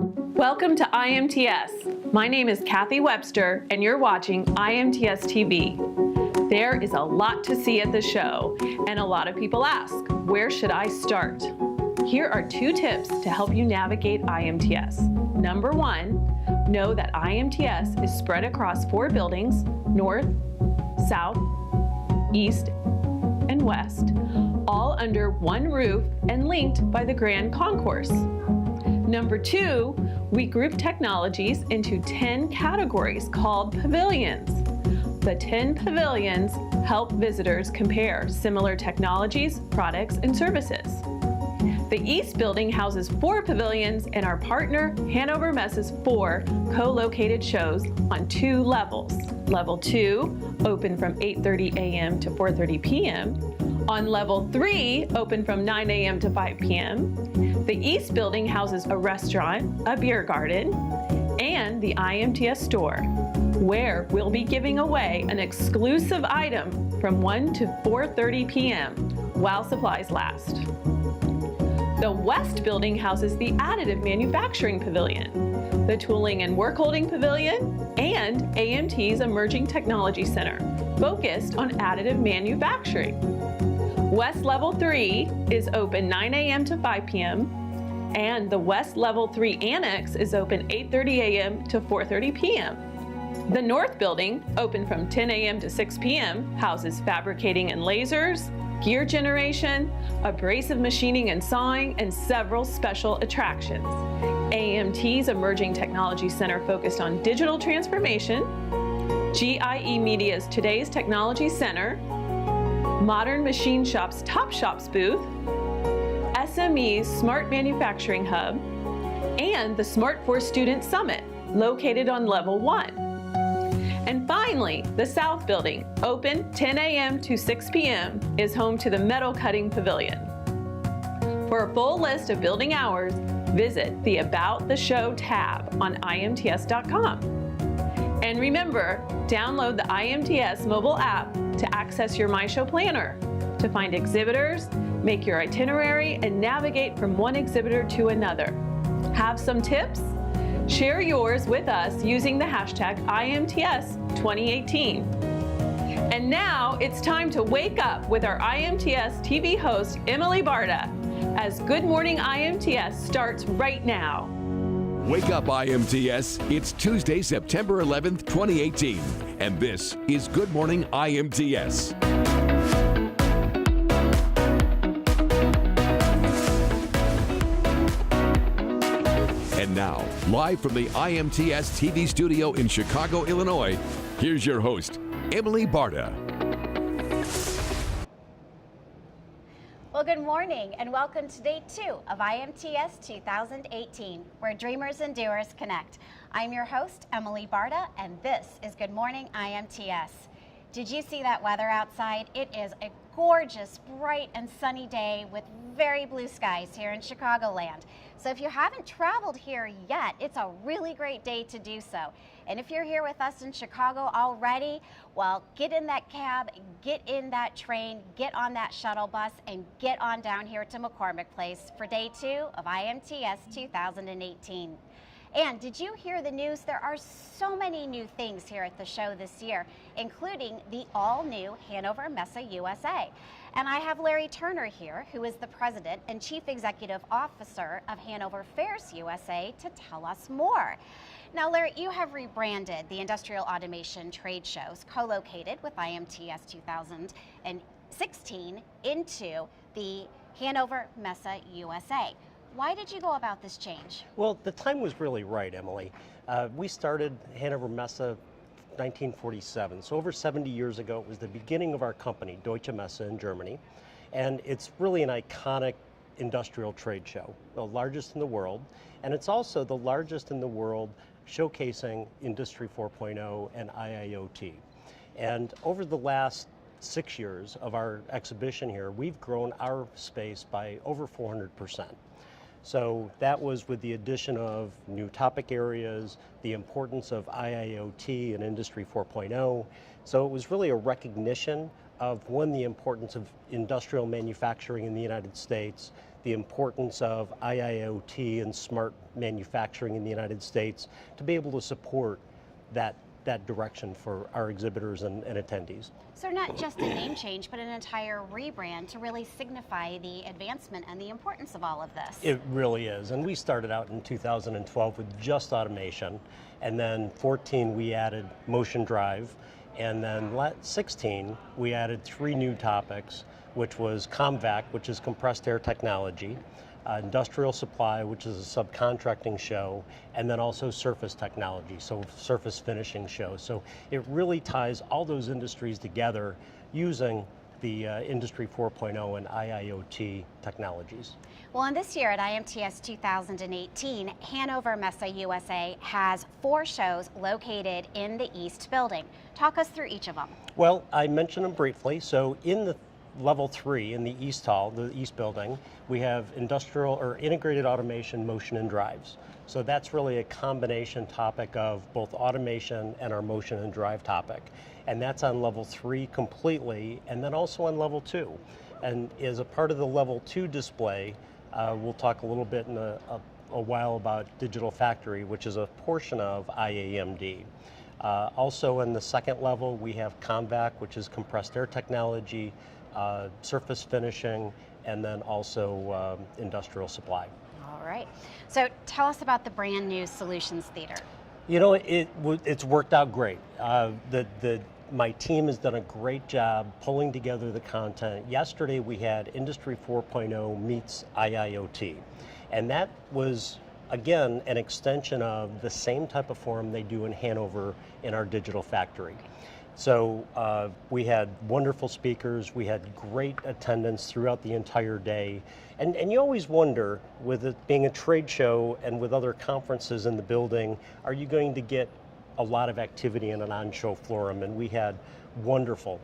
Welcome to IMTS. My name is Kathy Webster, and you're watching IMTS TV. There is a lot to see at the show, and a lot of people ask, where should I start? Here are 2 tips to help you navigate IMTS. Number 1, know that IMTS is spread across 4 buildings, north, south, east, and west, all under one roof and linked by the Grand Concourse. Number 2, we group technologies into 10 categories called pavilions. The 10 pavilions help visitors compare similar technologies, products, and services. The East Building houses 4 pavilions, and our partner, Hanover Messe's 4 co-located shows on 2 levels. Level 2, open from 8:30 a.m. to 4:30 p.m. On Level 3, open from 9 a.m. to 5 p.m. The East Building houses a restaurant, a beer garden, and the IMTS store, where we'll be giving away an exclusive item from 1 to 4:30 p.m. while supplies last. The West Building houses the Additive Manufacturing Pavilion, the Tooling and Work Holding Pavilion, and AMT's Emerging Technology Center, focused on additive manufacturing. West Level 3 is open 9 a.m. to 5 p.m., and the West Level 3 Annex is open 8:30 a.m. to 4:30 p.m. The North Building, open from 10 a.m. to 6 p.m., houses fabricating and lasers, gear generation, abrasive machining and sawing, and several special attractions. AMT's Emerging Technology Center focused on digital transformation, GIE Media's Today's Technology Center, Modern Machine Shop's Top Shops booth, SME's Smart Manufacturing Hub, and the Smart4 Student Summit, located on Level 1. And finally, the South Building, open 10 a.m. to 6 p.m., is home to the Metal Cutting Pavilion. For a full list of building hours, visit the About the Show tab on IMTS.com. And remember, download the IMTS mobile app to access your My Show planner, to find exhibitors, make your itinerary, and navigate from one exhibitor to another. Have some tips? Share yours with us using the hashtag IMTS2018. And now it's time to wake up with our IMTS TV host, Emily Barta, as Good Morning IMTS starts right now. Wake up IMTS. It's Tuesday, September 11th, 2018. And this is Good Morning IMTS. And now, live from the IMTS TV studio in Chicago, Illinois, here's your host, Emily Barta. Well, good morning and welcome to day 2 of IMTS 2018, where dreamers and doers connect. I'm your host, Emily Barta, and this is Good Morning IMTS. Did you see that weather outside? It is a gorgeous, bright and sunny day with very blue skies here in Chicagoland. So if you haven't traveled here yet, it's a really great day to do so. And if you're here with us in Chicago already, well, get in that cab, get in that train, get on that shuttle bus, and get on down here to McCormick Place for day 2 of IMTS 2018. And did you hear the news? There are so many new things here at the show this year, including the all-new Hanover Messe USA. And I have Larry Turner here, who is the President and Chief Executive Officer of Hanover Fairs USA, to tell us more. Now, Larry, you have rebranded the Industrial Automation Trade Shows, co-located with IMTS 2016, into the Hanover Messe USA. Why did you go about this change? Well, the time was really right, Emily. We started Hanover Messe 1947, so over 70 years ago. It was the beginning of our company, Deutsche Messe in Germany, and it's really an iconic industrial trade show, the largest in the world, and it's also the largest in the world showcasing Industry 4.0 and IIoT. And over the last 6 years of our exhibition here, we've grown our space by over 400%. So that was with the addition of new topic areas, the importance of IIoT and Industry 4.0. So it was really a recognition of, one, the importance of industrial manufacturing in the United States, the importance of IIoT and smart manufacturing in the United States to be able to support that direction for our exhibitors and attendees. So not just a name change, but an entire rebrand to really signify the advancement and the importance of all of this. It really is, and we started out in 2012 with just automation, and then 14 we added motion drive, and then 16 we added 3 new topics, which was COMVAC, which is compressed air technology, industrial supply, which is a subcontracting show, and then also surface technology, so surface finishing show. So it really ties all those industries together using the Industry 4.0 and IIoT technologies. Well, and this year at IMTS 2018, Hanover Messe USA has 4 shows located in the East Building. Talk us through each of them. Well, I mentioned them briefly. So in the Level 3 in the East Hall, the East Building, we have industrial or integrated automation, motion and drives. So that's really a combination topic of both automation and our motion and drive topic. And that's on Level 3 completely, and then also on Level 2. And as a part of the Level 2 display, we'll talk a little bit in a while about Digital Factory, which is a portion of IAMD. Also in the second level, we have COMVAC, which is compressed air technology, surface finishing, and then also industrial supply. All right. So tell us about the brand new Solutions Theater. You know, it's worked out great. My team has done a great job pulling together the content. Yesterday we had Industry 4.0 meets IIoT, and that was, again, an extension of the same type of forum they do in Hanover in our Digital Factory. So we had wonderful speakers, we had great attendance throughout the entire day, and you always wonder, with it being a trade show and with other conferences in the building, are you going to get a lot of activity in an on-show forum? And we had wonderful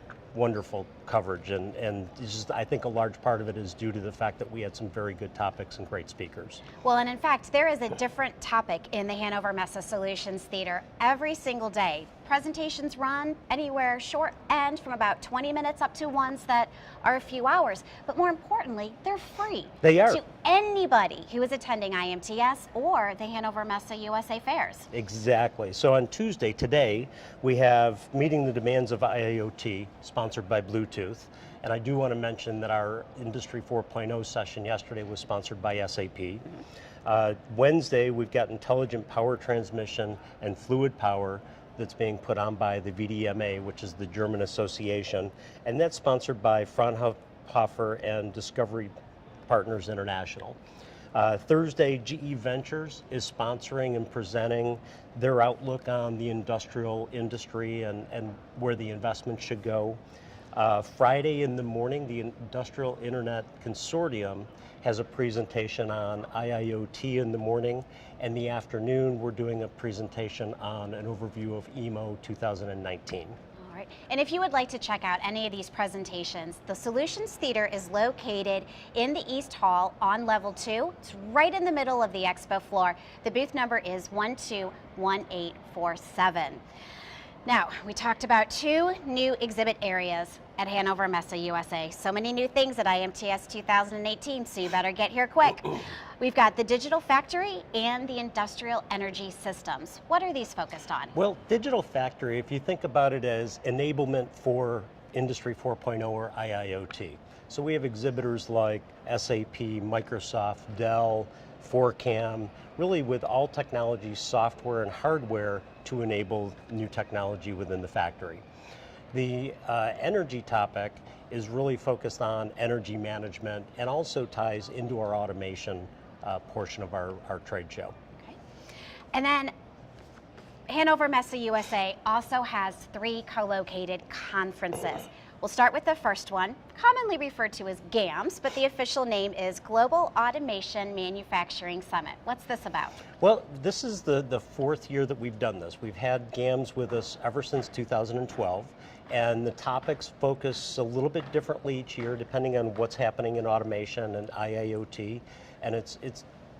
coverage, and just, I think a large part of it is due to the fact that we had some very good topics and great speakers. Well, and in fact, there is a different topic in the Hanover Messe Solutions Theater every single day. Presentations run anywhere short end from about 20 minutes up to ones that are a few hours. But more importantly, they're free. They are. To anybody who is attending IMTS or the Hanover Messe USA fairs. Exactly. So on Tuesday, today, we have Meeting the Demands of IIoT, sponsored by Bluetooth. And I do want to mention that our Industry 4.0 session yesterday was sponsored by SAP. Wednesday, we've got Intelligent Power Transmission and Fluid Power that's being put on by the VDMA, which is the German association, and that's sponsored by Fraunhofer and Discovery Partners International. Thursday, GE Ventures is sponsoring and presenting their outlook on the industrial industry and where the investment should go. Friday in the morning, the Industrial Internet Consortium has a presentation on IIoT in the morning, and the afternoon we're doing a presentation on an overview of EMO 2019. All right. And if you would like to check out any of these presentations, the Solutions Theater is located in the East Hall on Level 2. It's right in the middle of the expo floor. The booth number is 121847. Now, we talked about 2 new exhibit areas at Hanover Messe USA. So many new things at IMTS 2018, so you better get here quick. We've got the Digital Factory and the Industrial Energy Systems. What are these focused on? Well, Digital Factory, if you think about it as enablement for Industry 4.0 or IIoT. So we have exhibitors like SAP, Microsoft, Dell, 4Cam, really with all technology, software and hardware to enable new technology within the factory. The energy topic is really focused on energy management and also ties into our automation portion of our trade show. Okay. And then Hanover Messe USA also has 3 co-located conferences. We'll start with the first one, commonly referred to as GAMS, but the official name is Global Automation Manufacturing Summit. What's this about? Well, this is the 4th year that we've done this. We've had GAMS with us ever since 2012, and the topics focus a little bit differently each year depending on what's happening in automation and IIoT, and it's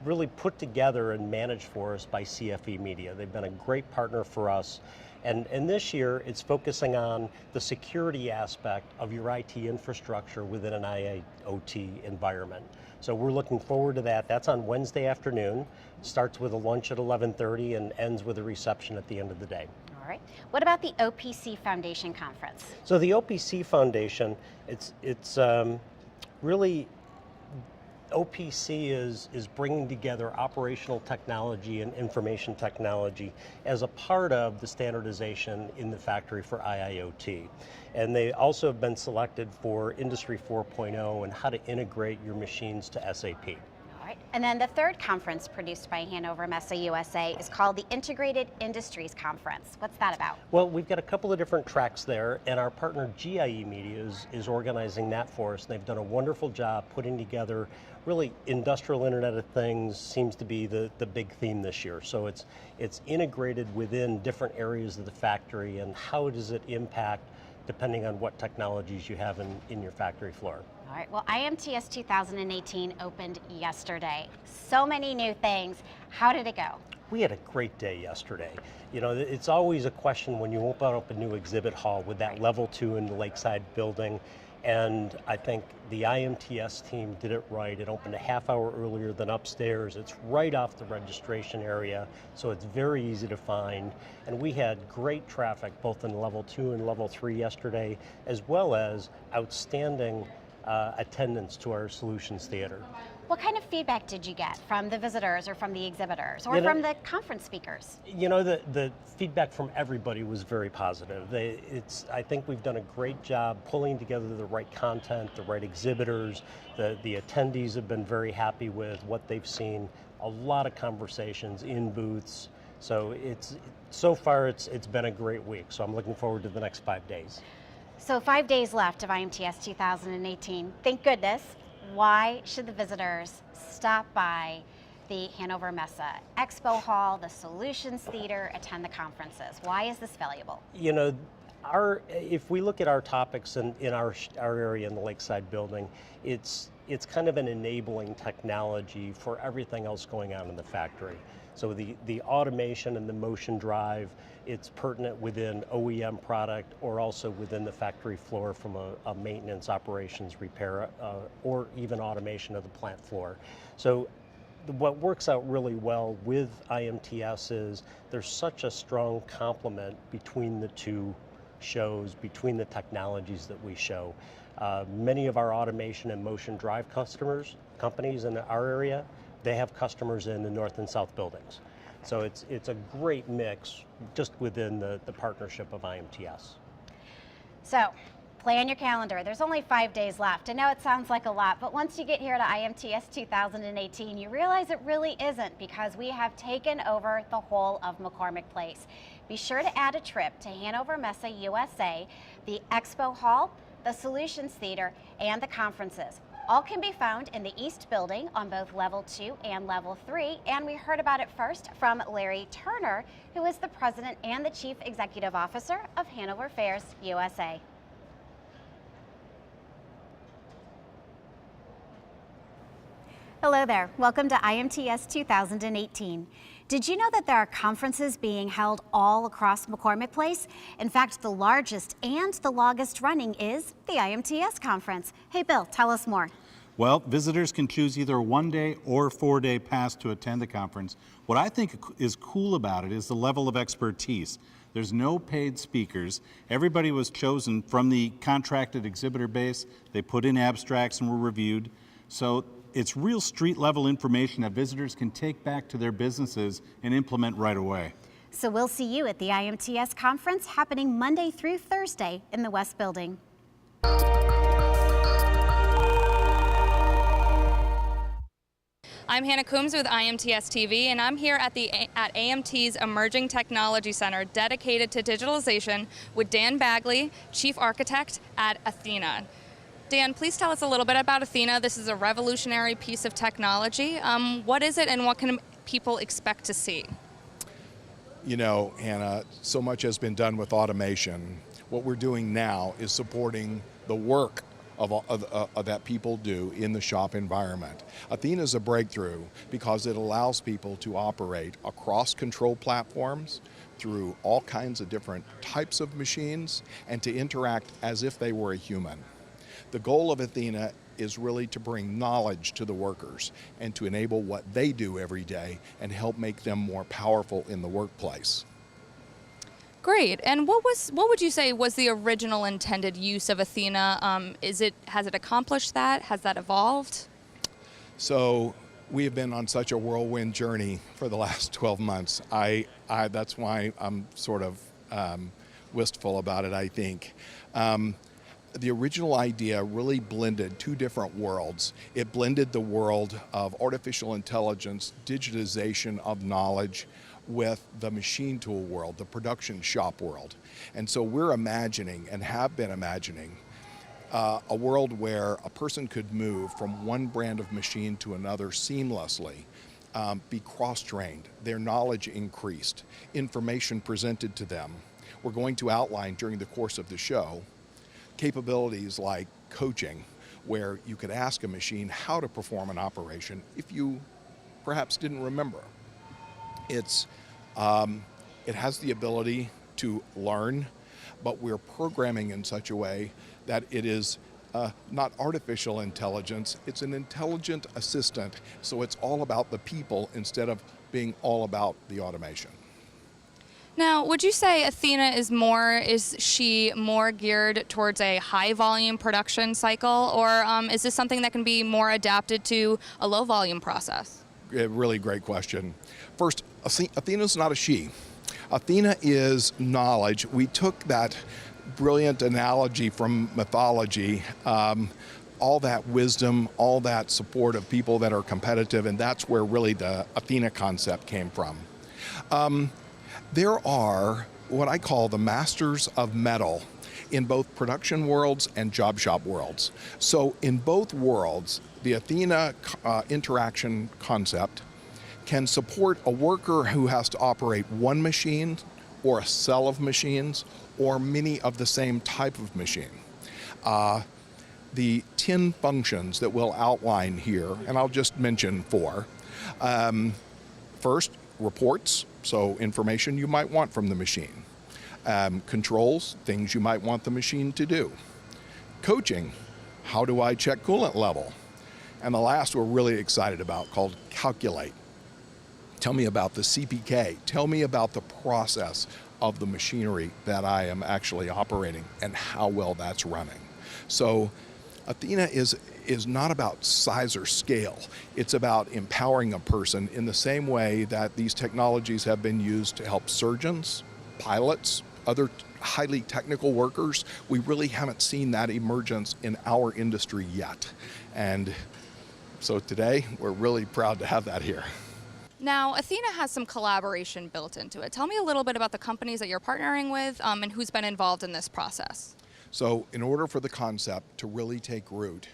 really put together and managed for us by CFE Media. They've been a great partner for us. And this year, it's focusing on the security aspect of your IT infrastructure within an IoT environment. So we're looking forward to that. That's on Wednesday afternoon. Starts with a lunch at 11:30 and ends with a reception at the end of the day. All right. What about the OPC Foundation Conference? So the OPC Foundation, it's really, OPC is bringing together operational technology and information technology as a part of the standardization in the factory for IIoT. And they also have been selected for Industry 4.0 and how to integrate your machines to SAP. All right. And then the third conference produced by Hanover Messe USA is called the Integrated Industries Conference. What's that about? Well, we've got a couple of different tracks there, and our partner GIE Media is organizing that for us. And they've done a wonderful job putting together really industrial Internet of Things seems to be the big theme this year. So it's integrated within different areas of the factory, and how does it impact depending on what technologies you have in your factory floor. All right, well, IMTS 2018 opened yesterday. So many new things. How did it go? We had a great day yesterday. You know, it's always a question when you open up a new exhibit hall with that level 2 in the Lakeside building. And I think the IMTS team did it right. It opened a half hour earlier than upstairs. It's right off the registration area, so it's very easy to find. And we had great traffic both in level 2 and level 3 yesterday, as well as outstanding attendance to our Solutions Theater. What kind of feedback did you get from the visitors or from the exhibitors or from the conference speakers? You know, the feedback from everybody was very positive. I think we've done a great job pulling together the right content, the right exhibitors. The attendees have been very happy with what they've seen. A lot of conversations in booths. So so far it's been a great week. So I'm looking forward to the next 5 days. So 5 days left of IMTS 2018. Thank goodness. Why should the visitors stop by the Hanover Messe Expo Hall, the Solutions Theater, attend the conferences? Why is this valuable? You know, if we look at our topics in our area in the Lakeside building, it's kind of an enabling technology for everything else going on in the factory. So the automation and the motion drive, it's pertinent within OEM product or also within the factory floor from a maintenance, operations, repair, or even automation of the plant floor. So what works out really well with IMTS is there's such a strong complement between the two shows, between the technologies that we show. Many of our automation and motion drive companies in our area, they have customers in the north and south buildings. So it's a great mix just within the partnership of IMTS. So plan your calendar. There's only 5 days left. I know it sounds like a lot, but once you get here to IMTS 2018, you realize it really isn't, because we have taken over the whole of McCormick Place. Be sure to add a trip to Hanover Messe USA, the Expo Hall, the Solutions Theater, and the conferences. All can be found in the East Building on both Level 2 and Level 3, and we heard about it first from Larry Turner, who is the President and the Chief Executive Officer of Hanover Fairs USA. Hello there. Welcome to IMTS 2018. Did you know that there are conferences being held all across McCormick Place? In fact, the largest and the longest running is the IMTS conference. Hey, Bill, tell us more. Well, visitors can choose either a 1-day or 4-day pass to attend the conference. What I think is cool about it is the level of expertise. There's no paid speakers. Everybody was chosen from the contracted exhibitor base. They put in abstracts and were reviewed. So it's real street level information that visitors can take back to their businesses and implement right away. So we'll see you at the IMTS conference happening Monday through Thursday in the West Building. I'm Hannah Coombs with IMTS TV, and I'm here at AMT's Emerging Technology Center dedicated to digitalization with Dan Bagley, Chief Architect at Athena. Dan, please tell us a little bit about Athena. This is a revolutionary piece of technology. What is it, and what can people expect to see? You know, Hannah, so much has been done with automation. What we're doing now is supporting the work that people do in the shop environment. Athena is a breakthrough because it allows people to operate across control platforms through all kinds of different types of machines and to interact as if they were a human. The goal of Athena is really to bring knowledge to the workers and to enable what they do every day and help make them more powerful in the workplace. Great. And what would you say was the original intended use of Athena? Has it accomplished that? Has that evolved? So we have been on such a whirlwind journey for the last 12 months. That's why I'm sort of wistful about it, I think. The original idea really blended two different worlds. It blended the world of artificial intelligence, digitization of knowledge, with the machine tool world, the production shop world. And so we're imagining and have been imagining a world where a person could move from one brand of machine to another seamlessly, be cross-trained, their knowledge increased, information presented to them. We're going to outline during the course of the show capabilities like coaching, where you could ask a machine how to perform an operation if you perhaps didn't remember. It has the ability to learn, but we're programming in such a way that it is not artificial intelligence, it's an intelligent assistant, so it's all about the people instead of being all about the automation. Now, would you say Athena is she more geared towards a high volume production cycle, or is this something that can be more adapted to a low volume process? A really great question. First, Athena's not a she. Athena is knowledge. We took that brilliant analogy from mythology, all that wisdom, all that support of people that are competitive, and that's where really the Athena concept came from. There are what I call the masters of metal in both production worlds and job shop worlds. So in both worlds, the Athena interaction concept can support a worker who has to operate one machine or a cell of machines or many of the same type of machine. The 10 functions that we'll outline here, and I'll just mention 4. First, reports, so information you might want from the machine. Controls, things you might want the machine to do. Coaching, how do I check coolant level? And the last we're really excited about, called calculate. Tell me about the CPK. Tell me about the process of the machinery that I am actually operating and how well that's running. So Athena is not about size or scale. It's about empowering a person in the same way that these technologies have been used to help surgeons, pilots, other highly technical workers. We really haven't seen that emergence in our industry yet. And so today, we're really proud to have that here. Now, Athena has some collaboration built into it. Tell me a little bit about the companies that you're partnering with and who's been involved in this process. So in order for the concept to really take root,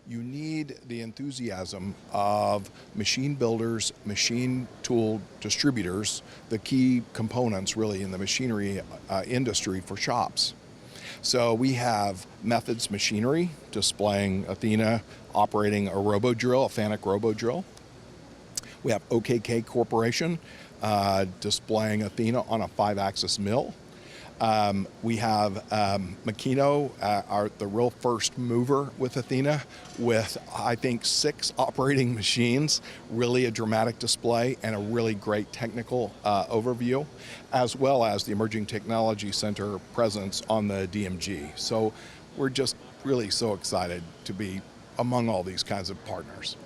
you need the enthusiasm of machine builders, machine tool distributors, the key components really in the machinery industry for shops. So we have Methods Machinery displaying Athena operating a robo-drill, a FANUC robo-drill. We have OKK Corporation displaying Athena on a 5-axis mill. We have Makino, the real first mover with Athena, with I think 6 operating machines, really a dramatic display and a really great technical overview, as well as the Emerging Technology Center presence on the DMG. So we're just really so excited to be among all these kinds of partners.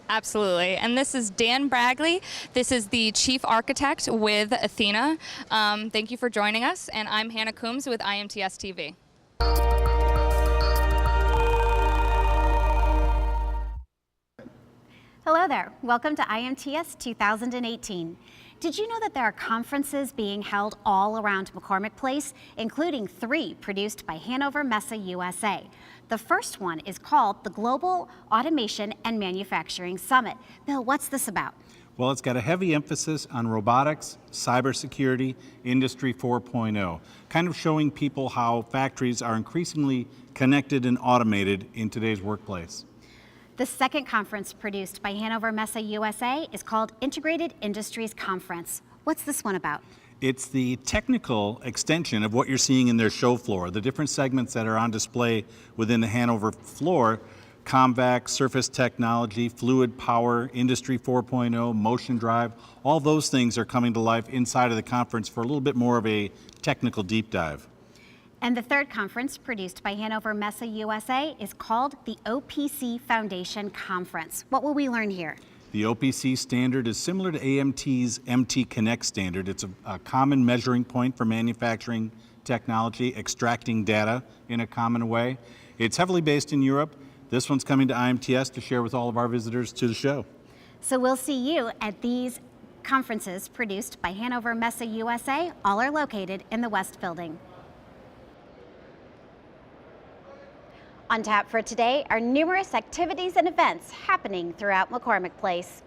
Absolutely. And this is Dan Bagley. This is the Chief Architect with Athena. Thank you for joining us. And I'm Hannah Coombs with IMTS TV. Hello there. Welcome to IMTS 2018. Did you know that there are conferences being held all around McCormick Place, including 3 produced by Hanover Messe USA? The first one is called the Global Automation and Manufacturing Summit. Bill, what's this about? Well, it's got a heavy emphasis on robotics, cybersecurity, Industry 4.0, kind of showing people how factories are increasingly connected and automated in today's workplace. The second conference produced by Hanover Messe USA is called Integrated Industries Conference. What's this one about? It's the technical extension of what you're seeing in their show floor. The different segments that are on display within the Hanover floor: COMVAC, surface technology, fluid power, Industry 4.0, motion drive, all those things are coming to life inside of the conference for a little bit more of a technical deep dive. And the third conference produced by Hanover Messe USA is called the OPC Foundation Conference. What will we learn here? The OPC standard is similar to AMT's MT Connect standard. It's a common measuring point for manufacturing technology, extracting data in a common way. It's heavily based in Europe. This one's coming to IMTS to share with all of our visitors to the show. So we'll see you at these conferences produced by Hanover Messe USA. All are located in the West Building. On tap for today are numerous activities and events happening throughout McCormick Place.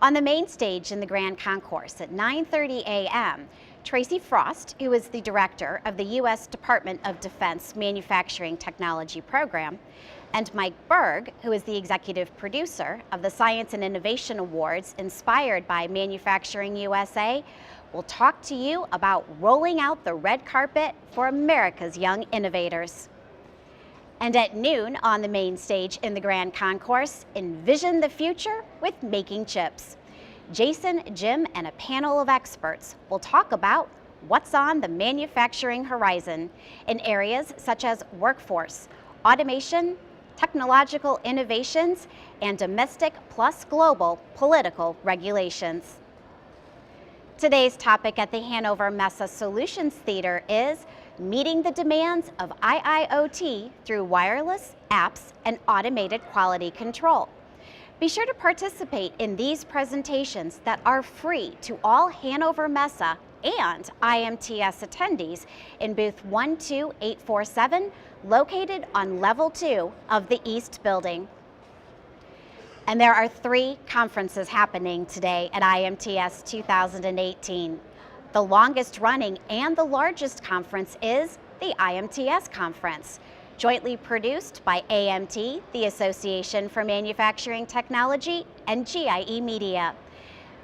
On the main stage in the Grand Concourse at 9:30 a.m., Tracy Frost, who is the director of the U.S. Department of Defense Manufacturing Technology Program, and Mike Berg, who is the executive producer of the Science and Innovation Awards inspired by Manufacturing USA, will talk to you about rolling out the red carpet for America's young innovators. And at noon on the main stage in the Grand Concourse, envision the future with making chips. Jason, Jim, and a panel of experts will talk about what's on the manufacturing horizon in areas such as workforce, automation, technological innovations, and domestic plus global political regulations. Today's topic at the Hanover Messe Solutions Theater is meeting the demands of IIoT through wireless, apps, and automated quality control. Be sure to participate in these presentations that are free to all Hanover Messe and IMTS attendees in booth 12847, located on level 2 of the East Building. And there are 3 conferences happening today at IMTS 2018. The longest running and the largest conference is the IMTS Conference, jointly produced by AMT, the Association for Manufacturing Technology, and GIE Media.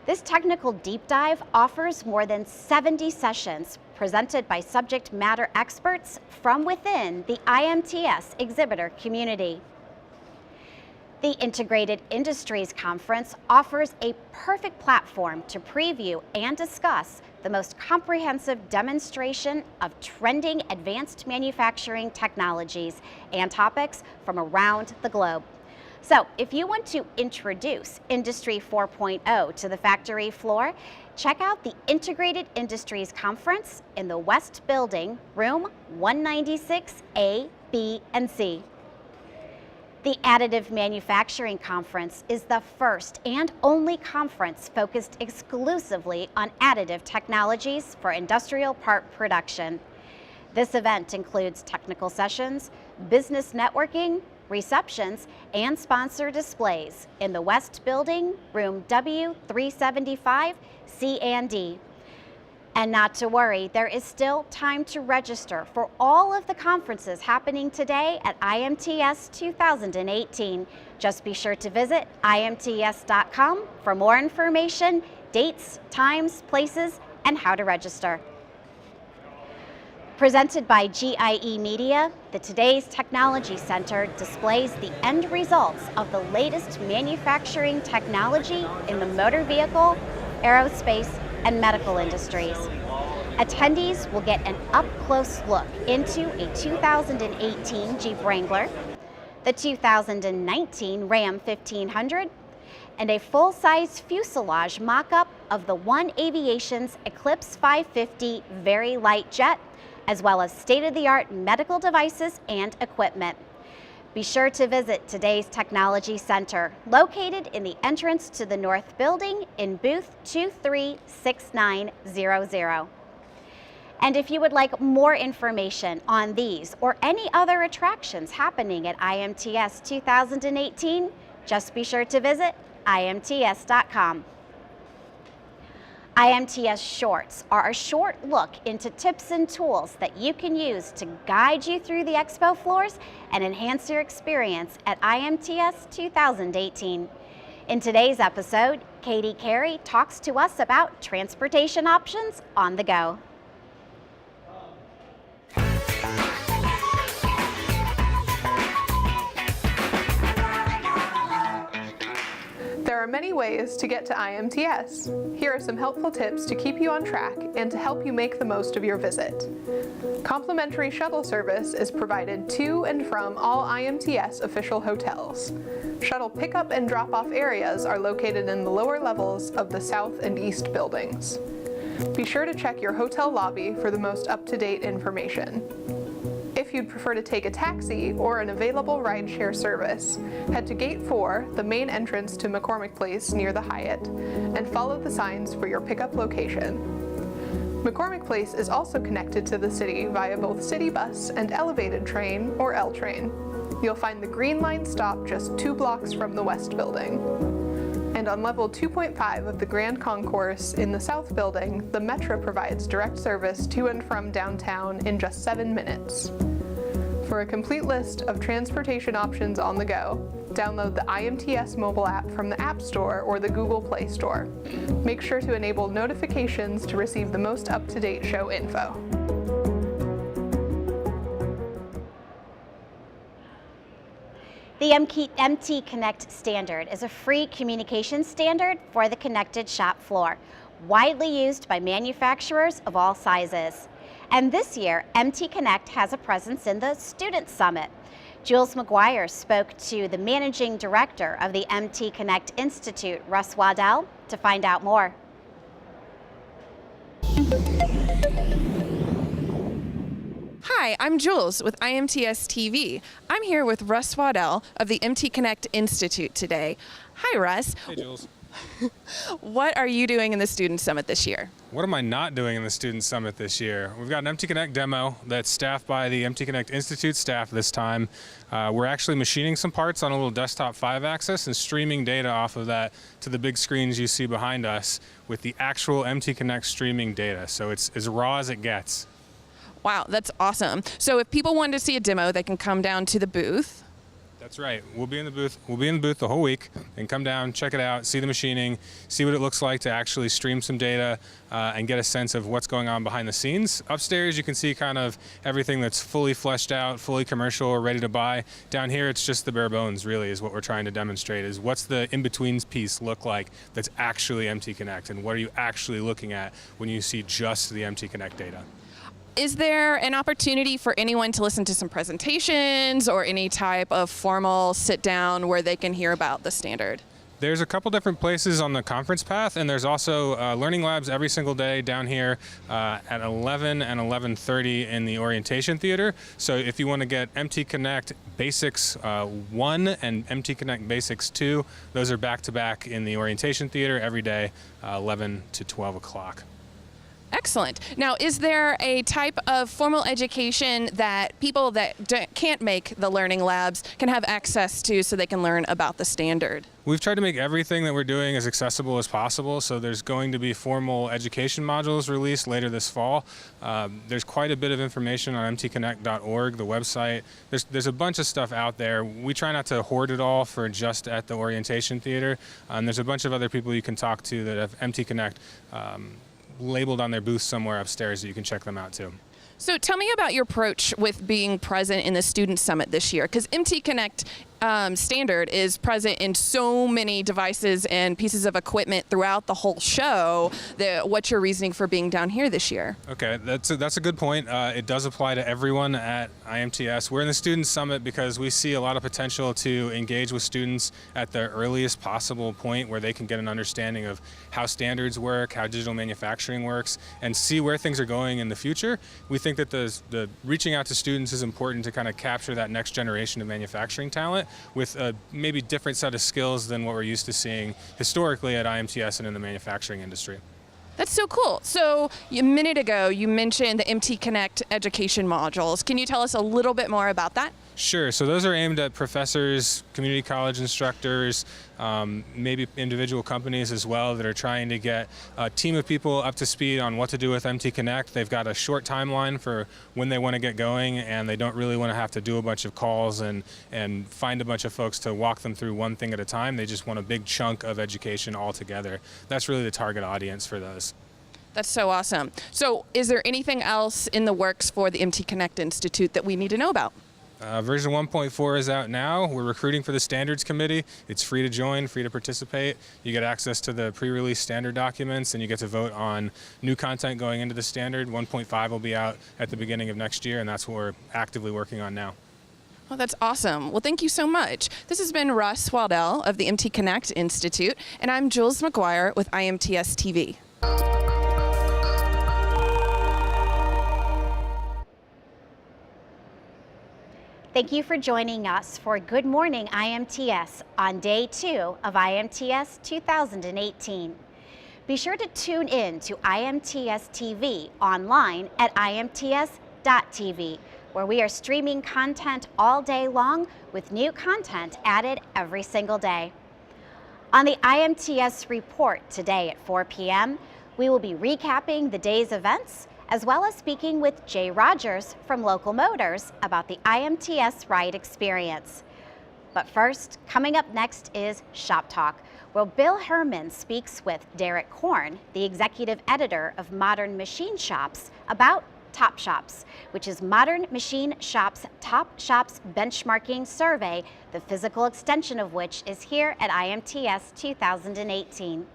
This technical deep dive offers more than 70 sessions presented by subject matter experts from within the IMTS exhibitor community. The Integrated Industries Conference offers a perfect platform to preview and discuss the most comprehensive demonstration of trending advanced manufacturing technologies and topics from around the globe. So if you want to introduce Industry 4.0 to the factory floor, check out the Integrated Industries Conference in the West Building, room 196A, B, and C. The Additive Manufacturing Conference is the first and only conference focused exclusively on additive technologies for industrial part production. This event includes technical sessions, business networking, receptions, and sponsor displays in the West Building, room W375, C and D. And not to worry, there is still time to register for all of the conferences happening today at IMTS 2018. Just be sure to visit imts.com for more information, dates, times, places, and how to register. Presented by GIE Media, the Today's Technology Center displays the end results of the latest manufacturing technology in the motor vehicle, aerospace, and medical industries. Attendees will get an up-close look into a 2018 Jeep Wrangler, the 2019 Ram 1500, and a full-size fuselage mock-up of the One Aviation's Eclipse 550 Very Light Jet, as well as state-of-the-art medical devices and equipment. Be sure to visit Today's Technology Center, located in the entrance to the North Building in booth 236900. And if you would like more information on these or any other attractions happening at IMTS 2018, just be sure to visit imts.com. IMTS Shorts are a short look into tips and tools that you can use to guide you through the expo floors and enhance your experience at IMTS 2018. In today's episode, Katie Carey talks to us about transportation options on the go. There are many ways to get to IMTS. Here are some helpful tips to keep you on track and to help you make the most of your visit. Complimentary shuttle service is provided to and from all IMTS official hotels. Shuttle pickup and drop-off areas are located in the lower levels of the south and east buildings. Be sure to check your hotel lobby for the most up-to-date information. If you'd prefer to take a taxi or an available rideshare service, head to Gate 4, the main entrance to McCormick Place near the Hyatt, and follow the signs for your pickup location. McCormick Place is also connected to the city via both city bus and elevated train or L train. You'll find the Green Line stop just 2 blocks from the West Building. And on level 2.5 of the Grand Concourse in the South Building, the Metro provides direct service to and from downtown in just 7 minutes. For a complete list of transportation options on the go, download the IMTS mobile app from the App Store or the Google Play Store. Make sure to enable notifications to receive the most up-to-date show info. The MT Connect standard is a free communication standard for the connected shop floor, widely used by manufacturers of all sizes. And this year, MT Connect has a presence in the Student Summit. Jules McGuire spoke to the managing director of the MT Connect Institute, Russ Waddell, to find out more. Hi, I'm Jules with IMTS TV. I'm here with Russ Waddell of the MT Connect Institute today. Hi, Russ. Hey, Jules. What are you doing in the Student Summit this year? What am I not doing in the Student Summit this year? We've got an MT Connect demo that's staffed by the MT Connect Institute staff this time. We're actually machining some parts on a little desktop 5-axis and streaming data off of that to the big screens you see behind us with the actual MT Connect streaming data. So it's as raw as it gets. Wow, that's awesome. So if people wanted to see a demo, they can come down to the booth. That's right. We'll be in the booth. We'll be in the booth the whole week and come down, check it out, see the machining, see what it looks like to actually stream some data and get a sense of what's going on behind the scenes. Upstairs, you can see kind of everything that's fully fleshed out, fully commercial or ready to buy. Down here, it's just the bare bones, really, is what we're trying to demonstrate, is what's the in-betweens piece look like that's actually MT Connect, and what are you actually looking at when you see just the MT Connect data. Is there an opportunity for anyone to listen to some presentations or any type of formal sit down where they can hear about the standard? There's a couple different places on the conference path, and there's also learning labs every single day down here at 11 and 11:30 in the orientation theater. So if you want to get MT Connect Basics 1 and MT Connect Basics 2, those are back-to-back in the orientation theater every day, 11 to 12 o'clock. Excellent. Now, is there a type of formal education that people that can't make the learning labs can have access to so they can learn about the standard? We've tried to make everything that we're doing as accessible as possible, so there's going to be formal education modules released later this fall. There's quite a bit of information on mtconnect.org, the website. There's a bunch of stuff out there. We try not to hoard it all for just at the orientation theater. There's a bunch of other people you can talk to that have MT Connect labeled on their booth somewhere upstairs that you can check them out too. So tell me about your approach with being present in the Student Summit this year, because MT Connect standard is present in so many devices and pieces of equipment throughout the whole show. What's your reasoning for being down here this year? Okay, that's a good point. It does apply to everyone at IMTS. We're in the Student Summit because we see a lot of potential to engage with students at the earliest possible point where they can get an understanding of how standards work, how digital manufacturing works, and see where things are going in the future. We think that the reaching out to students is important to kind of capture that next generation of manufacturing talent with a maybe different set of skills than what we're used to seeing historically at IMTS and in the manufacturing industry. That's so cool. So a minute ago, you mentioned the MT Connect education modules. Can you tell us a little bit more about that? Sure. So those are aimed at professors, community college instructors, maybe individual companies as well that are trying to get a team of people up to speed on what to do with MT Connect. They've got a short timeline for when they want to get going, and they don't really want to have to do a bunch of calls and find a bunch of folks to walk them through one thing at a time. They just want a big chunk of education all together. That's really the target audience for those. That's so awesome. So is there anything else in the works for the MT Connect Institute that we need to know about? Version 1.4 is out now. We're recruiting for the standards committee. It's free to join, free to participate. You get access to the pre-release standard documents, and you get to vote on new content going into the standard. 1.5 will be out at the beginning of next year, and that's what we're actively working on now. Well, that's awesome. Well, thank you so much. This has been Russ Waddell of the MT Connect Institute, and I'm Jules McGuire with IMTS TV. Thank you for joining us for Good Morning IMTS on Day 2 of IMTS 2018. Be sure to tune in to IMTS TV online at imts.tv, where we are streaming content all day long with new content added every single day. On the IMTS report today at 4 p.m., we will be recapping the day's events, as well as speaking with Jay Rogers from Local Motors about the IMTS ride experience. But first, coming up next is Shop Talk, where Bill Herman speaks with Derek Korn, the executive editor of Modern Machine Shops, about Top Shops, which is Modern Machine Shops' Top Shops benchmarking survey, the physical extension of which is here at IMTS 2018.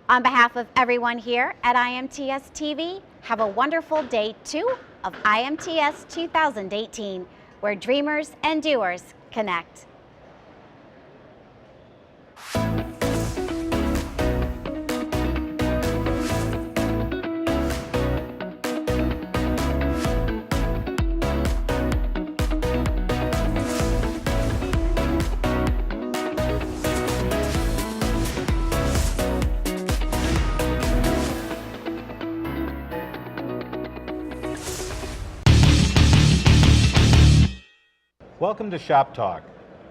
On behalf of everyone here at IMTS TV, have a wonderful Day 2 of IMTS 2018, where dreamers and doers connect. Welcome to Shop Talk.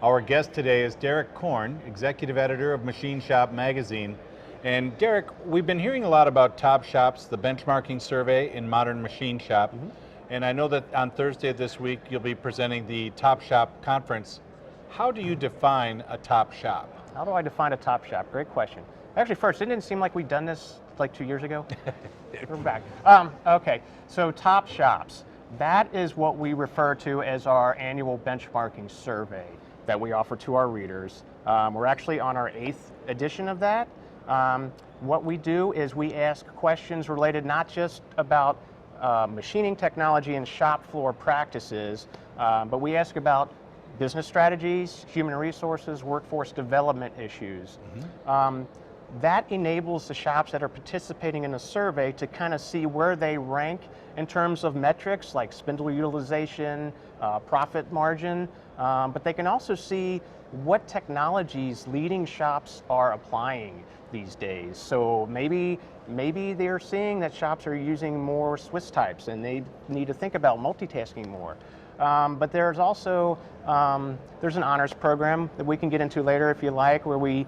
Our guest today is Derek Korn, executive editor of Machine Shop magazine. And Derek, we've been hearing a lot about Top Shops, the benchmarking survey in Modern Machine Shop. And I know that on Thursday of this week, you'll be presenting the Top Shop conference. How do you define a top shop? How do I define a top shop? Great question. Actually, first, it didn't seem like we'd done this like 2 years ago. We're back. Okay, so top shops. That is what we refer to as our annual benchmarking survey that we offer to our readers. We're actually on our 8th edition of that. What we do is we ask questions related not just about machining technology and shop floor practices, but we ask about business strategies, human resources, workforce development issues. That enables the shops that are participating in the survey to kind of see where they rank in terms of metrics like spindle utilization, profit margin, but they can also see what technologies leading shops are applying these days. So maybe they're seeing that shops are using more Swiss types and they need to think about multitasking more. But there's also there's an honors program that we can get into later if you like, where we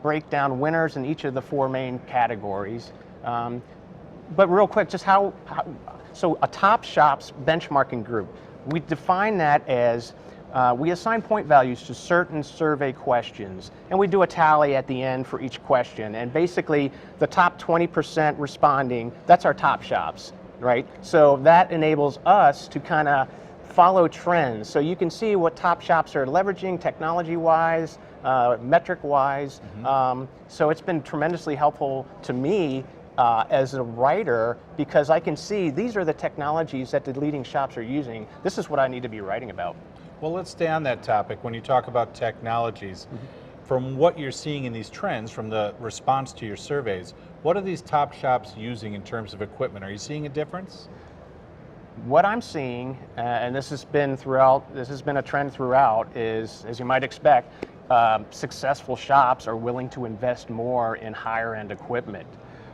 break down winners in each of the 4 main categories. But real quick, just so a top shops benchmarking group, we define that as we assign point values to certain survey questions, and we do a tally at the end for each question. And basically, the top 20% responding, that's our top shops, right? So that enables us to kind of follow trends. So you can see what top shops are leveraging technology-wise, metric-wise. So it's been tremendously helpful to me as a writer, because I can see these are the technologies that the leading shops are using. This is what I need to be writing about. Well, let's stay on that topic. When you talk about technologies, from what you're seeing in these trends, from the response to your surveys, what are these top shops using in terms of equipment? Are you seeing a difference? What I'm seeing, and this has been a trend throughout, is, as you might expect, successful shops are willing to invest more in higher end equipment.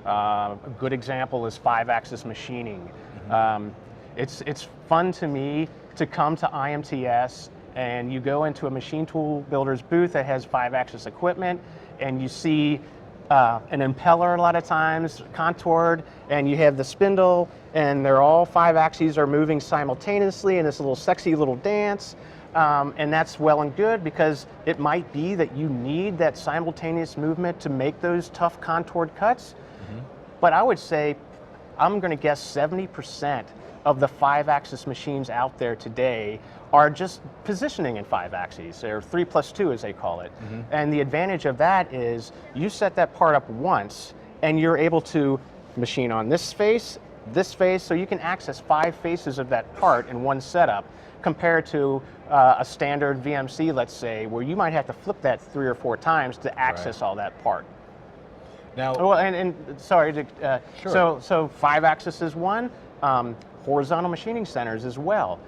A good example is 5-axis machining. It's fun to me to come to IMTS and you go into a machine tool builder's booth that has 5-axis equipment, and you see an impeller a lot of times, contoured, and you have the spindle, and they're all 5 axes are moving simultaneously in this little sexy little dance. And that's well and good, because it might be that you need that simultaneous movement to make those tough contoured cuts. But I would say, I'm going to guess 70% of the 5-axis machines out there today are just positioning in 5 axes, or 3+2 as they call it. And the advantage of that is you set that part up once and you're able to machine on this face, so you can access 5 faces of that part in one setup, compared to a standard VMC, let's say, where you might have to flip that 3 or 4 times to access all that part. Now, well, and sorry, sure. so 5-axis is one, horizontal machining centers as well.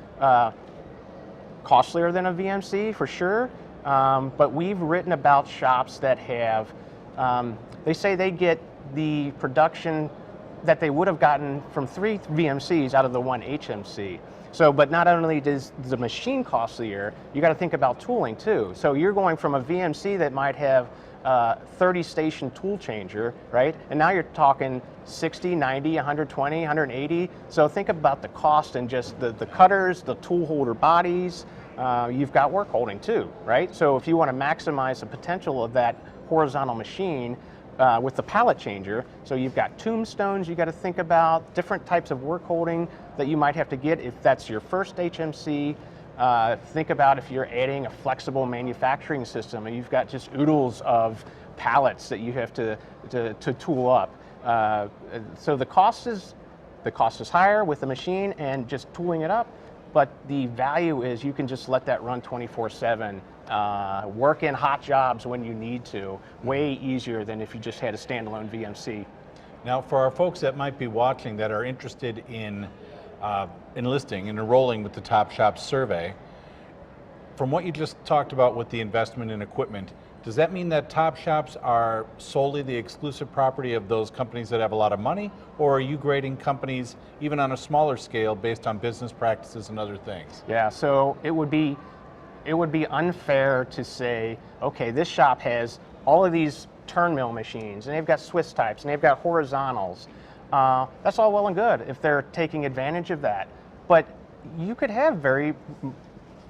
Costlier than a VMC for sure, but we've written about shops that have, they say they get the production that they would have gotten from 3 VMCs out of the 1 HMC. So, but not only does the machine costlier, you got to think about tooling too. So you're going from a VMC that might have 30 station tool changer, right? And now you're talking 60, 90, 120, 180. So think about the cost and just the cutters, the tool holder bodies. You've got work holding too, right? So if you want to maximize the potential of that horizontal machine with the pallet changer, so you've got tombstones you got to think about, different types of work holding that you might have to get if that's your first HMC. Think about if you're adding a flexible manufacturing system and you've got just oodles of pallets that you have to tool up. So the cost is higher with the machine and just tooling it up, but the value is you can just let that run 24/7. Work in hot jobs when you need to, way easier than if you just had a standalone VMC. Now, for our folks that might be watching that are interested in enlisting and enrolling with the Top Shop survey, from what you just talked about with the investment in equipment, does that mean that Top Shops are solely the exclusive property of those companies that have a lot of money, or are you grading companies even on a smaller scale based on business practices and other things? Yeah, so it would be unfair to say, okay, this shop has all of these turn mill machines, and they've got Swiss types, and they've got horizontals. That's all well and good if they're taking advantage of that. But you could have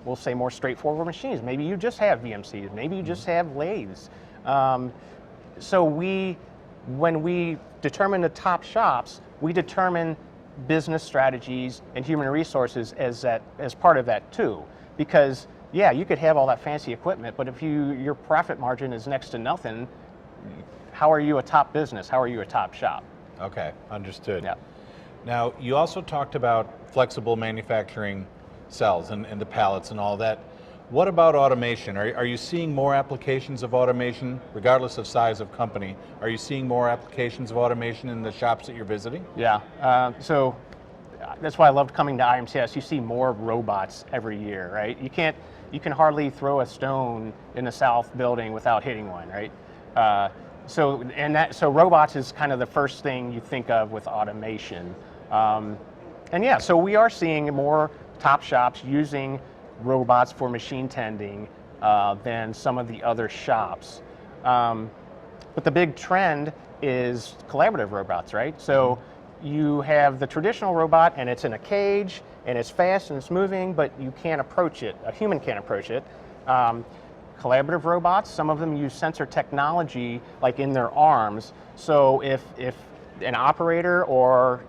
we'll say more straightforward machines. Maybe you just have VMCs, maybe you just have lathes. So when we determine the top shops, we determine business strategies and human resources as part of that too. Because yeah, you could have all that fancy equipment, but if your profit margin is next to nothing, how are you a top business? How are you a top shop? Okay, understood. Yeah. Now, you also talked about flexible manufacturing cells and the pallets and all that. What about automation? Are you seeing more applications of automation, regardless of size of company? Are you seeing more applications of automation in the shops that you're visiting? Yeah, so that's why I loved coming to IMTS. You see more robots every year, right? You can hardly throw a stone in the south building without hitting one, right? So robots is kind of the first thing you think of with automation. And yeah, so we are seeing more top shops using robots for machine tending than some of the other shops. But the big trend is collaborative robots, right? So you have the traditional robot and it's in a cage and it's fast and it's moving, but you can't approach it. A human can't approach it. Collaborative robots, some of them use sensor technology like in their arms. So if an operator, or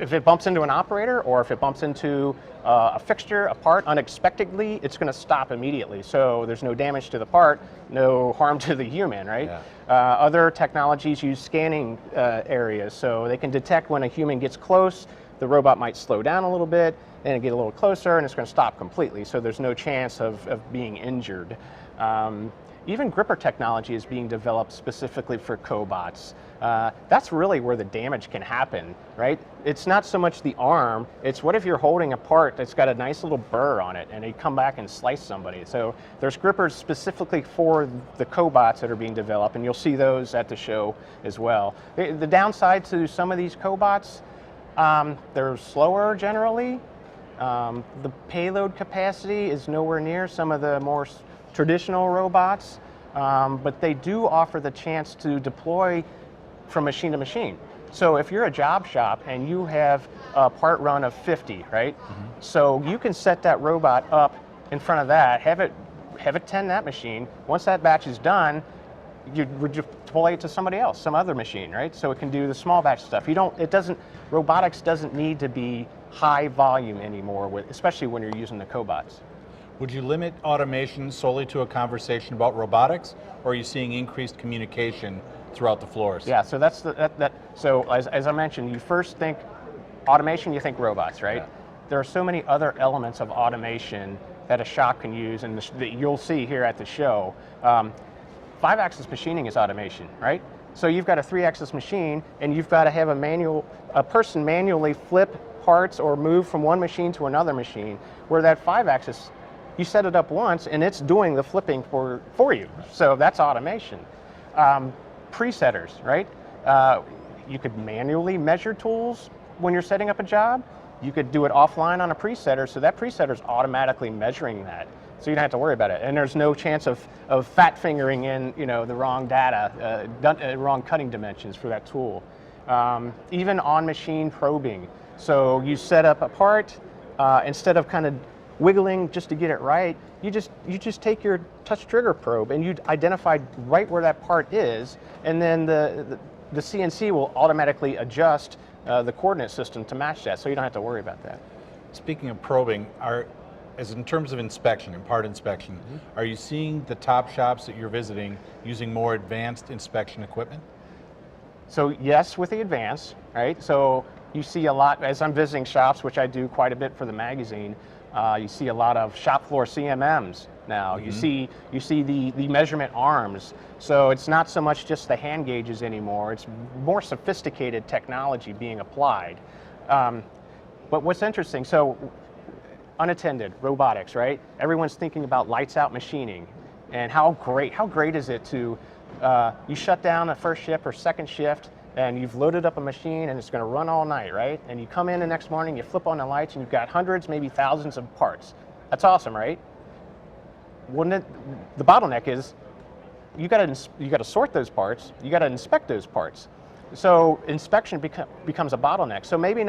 if it bumps into an operator, or if it bumps into a fixture, a part unexpectedly, it's going to stop immediately. So there's no damage to the part, no harm to the human, right? Yeah. Other technologies use scanning areas, so they can detect when a human gets close. The robot might slow down a little bit, and get a little closer, and it's going to stop completely. So there's no chance of being injured. Even gripper technology is being developed specifically for cobots. That's really where the damage can happen, right? It's not so much the arm, it's what if you're holding a part that's got a nice little burr on it and they come back and slice somebody. So there's grippers specifically for the cobots that are being developed, and you'll see those at the show as well. The downside to some of these cobots, they're slower generally. The payload capacity is nowhere near some of the more traditional robots, but they do offer the chance to deploy from machine to machine. So if you're a job shop and you have a part run of 50, right? So you can set that robot up in front of that, have it tend that machine. Once that batch is done, you deploy it to somebody else, some other machine, right? So it can do the small batch stuff. Robotics doesn't need to be high volume anymore, especially when you're using the cobots. Would you limit automation solely to a conversation about robotics, or are you seeing increased communication throughout the floors? Yeah, so so as I mentioned, you first think automation, you think robots, right? Yeah. There are so many other elements of automation that a shop can use, and that you'll see here at the show. 5-axis machining is automation, right? So you've got a 3-axis machine, and you've got to have a person manually flip parts or move from one machine to another machine, where that 5-axis, you set it up once, and it's doing the flipping for you. So that's automation. Presetters, right? You could manually measure tools when you're setting up a job. You could do it offline on a presetter, so that presetter's automatically measuring that. So you don't have to worry about it. And there's no chance of fat fingering in the wrong data, wrong cutting dimensions for that tool. Even on-machine probing. So you set up a part, instead of kind of wiggling just to get it right, you just take your touch trigger probe and you identify right where that part is, and then the CNC will automatically adjust the coordinate system to match that, so you don't have to worry about that. Speaking of probing, as in terms of inspection and part inspection, are you seeing the top shops that you're visiting using more advanced inspection equipment? So yes, with the advance, right? So you see a lot, as I'm visiting shops, which I do quite a bit for the magazine, you see a lot of shop floor CMMs now. You see the measurement arms. So it's not so much just the hand gauges anymore, it's more sophisticated technology being applied. But what's interesting, so unattended robotics, right? Everyone's thinking about lights out machining, and how great is it to, you shut down a first shift or second shift, and you've loaded up a machine and it's going to run all night, right? And you come in the next morning, you flip on the lights, and you've got hundreds, maybe thousands of parts. That's awesome, right? The bottleneck is you got to sort those parts, you got to inspect those parts. So inspection becomes a bottleneck. So maybe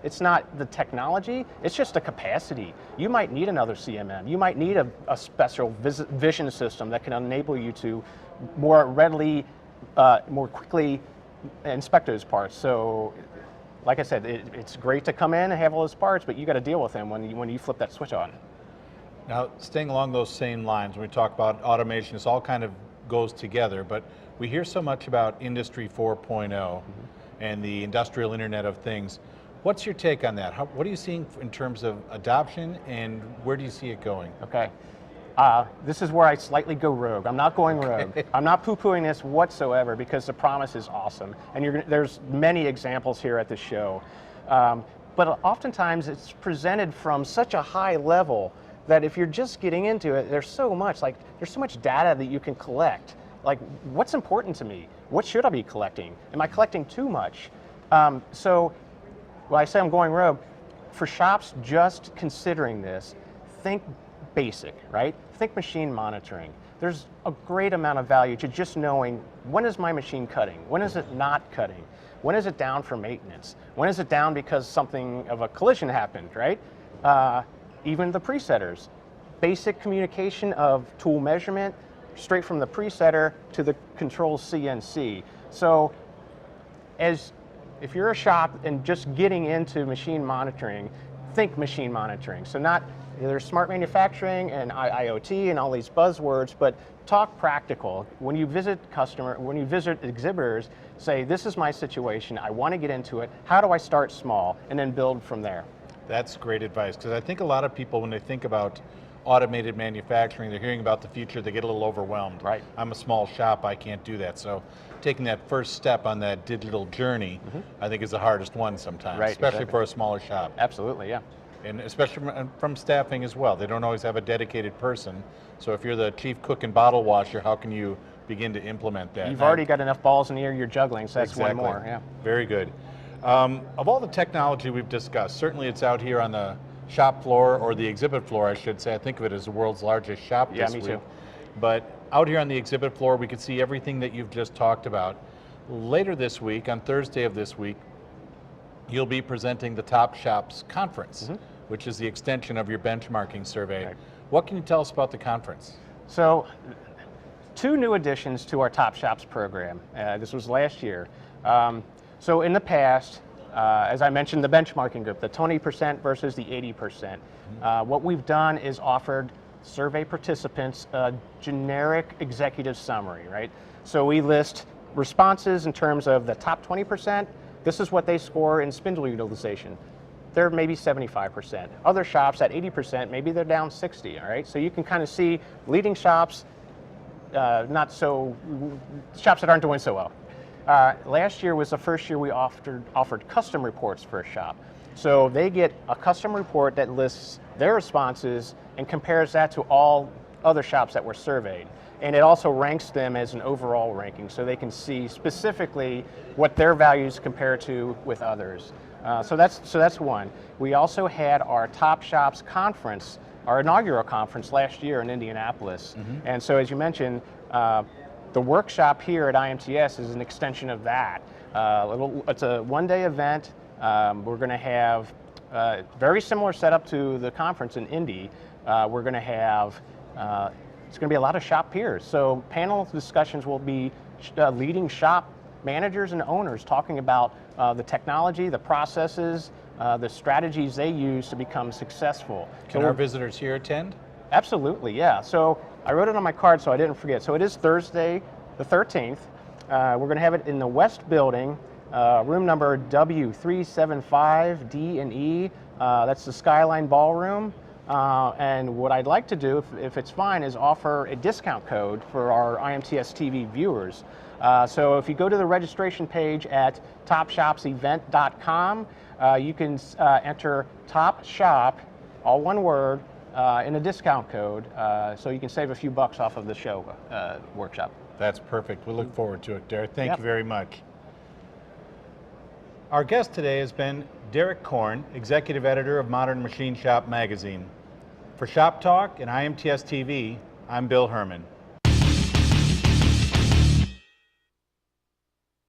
it's not the technology, it's just a capacity. You might need another CMM. You might need a special vision system that can enable you to more readily, more quickly inspect those parts. So like I said, it's great to come in and have all those parts, but you got to deal with them when you flip that switch on. Now, staying along those same lines, when we talk about automation, this all kind of goes together, but we hear so much about Industry 4.0 and the industrial Internet of Things. What's your take on that? What are you seeing in terms of adoption, and where do you see it going? Okay. This is where I slightly go rogue. I'm not going rogue. I'm not poo-pooing this whatsoever, because the promise is awesome. And there's many examples here at the show. But oftentimes it's presented from such a high level that if you're just getting into it, there's so much data that you can collect. Like, what's important to me? What should I be collecting? Am I collecting too much? So when I say I'm going rogue, for shops just considering this, think basic, right? Think machine monitoring. There's a great amount of value to just knowing, when is my machine cutting? When is it not cutting? When is it down for maintenance? When is it down because something of a collision happened, right? Even the presetters. Basic communication of tool measurement straight from the presetter to the control CNC. So if you're a shop and just getting into machine monitoring, think machine monitoring. So there's smart manufacturing and IoT and all these buzzwords, but talk practical. When you visit exhibitors, say, this is my situation, I want to get into it, how do I start small, and then build from there. That's great advice, because I think a lot of people, when they think about automated manufacturing, they're hearing about the future, they get a little overwhelmed. Right. I'm a small shop, I can't do that. So taking that first step on that digital journey, I think is the hardest one sometimes, right, especially exactly. for a smaller shop. Absolutely, yeah. And especially from staffing as well. They don't always have a dedicated person. So if you're the chief cook and bottle washer, how can you begin to implement that? You've already got enough balls in the air you're juggling, so that's exactly. one more, yeah. Very good. Of all the technology we've discussed, certainly it's out here on the shop floor, or the exhibit floor, I should say. I think of it as the world's largest shop Yeah, this me week. too. But out here on the exhibit floor, we could see everything that you've just talked about. Later this week, on Thursday of this week, you'll be presenting the Top Shops Conference, which is the extension of your benchmarking survey. Right. What can you tell us about the conference? So, 2 new additions to our Top Shops program. This was last year. So in the past, as I mentioned, the benchmarking group, the 20% versus the 80%. What we've done is offered survey participants a generic executive summary, right? So we list responses in terms of the top 20%. This is what they score in spindle utilization. They're maybe 75%. Other shops at 80%, maybe they're down 60, all right? So you can kind of see leading shops, shops that aren't doing so well. Last year was the first year we offered custom reports for a shop. So they get a custom report that lists their responses and compares that to all other shops that were surveyed. And it also ranks them as an overall ranking, so they can see specifically what their values compare to with others. So that's one. We also had our Top Shops conference, our inaugural conference last year in Indianapolis. And so as you mentioned, the workshop here at IMTS is an extension of that. It's a one-day event. We're going to have very similar setup to the conference in Indy. We're going to have it's going to be a lot of shop peers. So panel discussions will be leading shop managers and owners talking about the technology, the processes, the strategies they use to become successful. Can our visitors here attend? Absolutely, yeah. So I wrote it on my card so I didn't forget. So it is Thursday the 13th. We're going to have it in the West Building, room number W375D and E. That's the Skyline Ballroom. And what I'd like to do, if it's fine, is offer a discount code for our IMTS TV viewers. So if you go to the registration page at topshopsevent.com, you can enter Top Shop, all one word, in a discount code, so you can save a few bucks off of the show workshop. That's perfect. We look forward to it, Derek. Thank Yep. you very much. Our guest today has been Derek Korn, Executive Editor of Modern Machine Shop Magazine. For Shop Talk and IMTS TV, I'm Bill Herman.